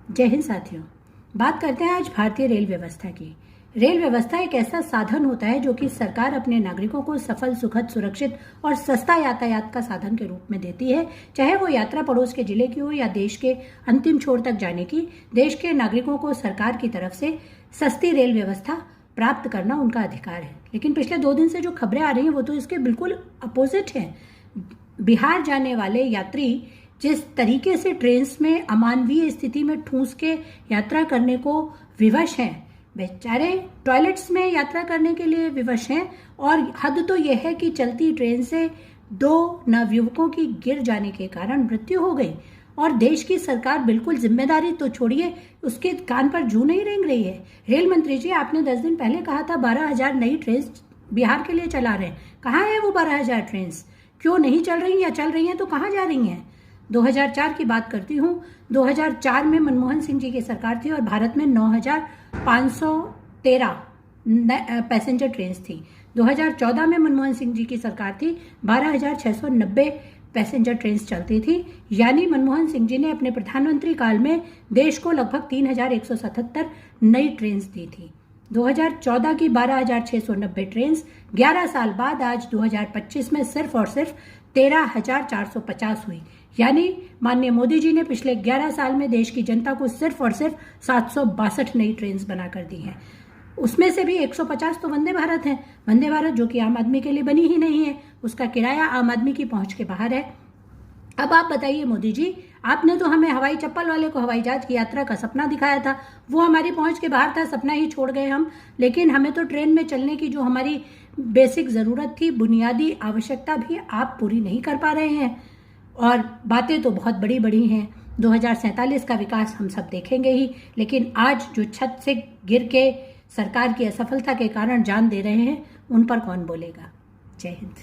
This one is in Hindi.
जय हिंद साथियों। बात करते हैं आज भारतीय रेल व्यवस्था की। रेल व्यवस्था एक ऐसा साधन होता है जो कि सरकार अपने नागरिकों को सफल, सुखद, सुरक्षित और सस्ता यातायात का साधन के रूप में देती है। चाहे वो यात्रा पड़ोस के जिले की हो या देश के अंतिम छोर तक जाने की, देश के नागरिकों को सरकार की तरफ से सस्ती रेल व्यवस्था प्राप्त करना उनका अधिकार है। लेकिन पिछले 2 दिन से जो खबरें आ रही हैं वो तो इसके बिल्कुल अपोजिट हैं। बिहार जाने वाले यात्री जिस तरीके से ट्रेन में अमानवीय स्थिति में ठूंस के यात्रा करने को विवश हैं, बेचारे टॉयलेट्स में यात्रा करने के लिए विवश हैं। और हद तो यह है कि चलती ट्रेन से 2 नवयुवकों की गिर जाने के कारण मृत्यु हो गई और देश की सरकार बिल्कुल जिम्मेदारी तो छोड़िए, उसके कान पर जू नहीं रेंग रही है। रेल मंत्री जी, आपने 10 दिन पहले कहा था 12,000 नई ट्रेन बिहार के लिए चला रहे हैं। कहाँ है वो 12,000 ट्रेन? क्यों नहीं चल रही या चल रही हैं तो कहाँ जा रही हैं? 2004 की बात करती हूँ। 2004 में मनमोहन सिंह जी की सरकार थी और भारत में 9,513 पैसेंजर ट्रेन थी। 2014 में मनमोहन सिंह जी की सरकार थी, 12,690 पैसेंजर ट्रेन चलती थी। यानी मनमोहन सिंह जी ने अपने प्रधानमंत्री काल में देश को लगभग 3,177 नई ट्रेन दी थी। 2014 की 12,690 ट्रेन 11 साल बाद आज 2025 में सिर्फ और सिर्फ 13,450 हुई। यानी माननीय मोदी जी ने पिछले 11 साल में देश की जनता को सिर्फ और सिर्फ 762 नई ट्रेन बनाकर दी हैं। उसमें से भी 150 तो वंदे भारत है। वंदे भारत जो कि आम आदमी के लिए बनी ही नहीं है, उसका किराया आम आदमी की पहुंच के बाहर है। अब आप बताइए मोदी जी, आपने तो हमें हवाई चप्पल वाले को हवाई जहाज की यात्रा का सपना दिखाया था, वो हमारी पहुंच के बाहर था, सपना ही छोड़ गए हम। लेकिन हमें तो ट्रेन में चलने की जो हमारी बेसिक जरूरत थी, बुनियादी आवश्यकता भी आप पूरी नहीं कर पा रहे हैं। और बातें तो बहुत बड़ी बड़ी हैं। 2047 का विकास हम सब देखेंगे ही, लेकिन आज जो छत से गिर के सरकार की असफलता के कारण जान दे रहे हैं, उन पर कौन बोलेगा? जय हिंद।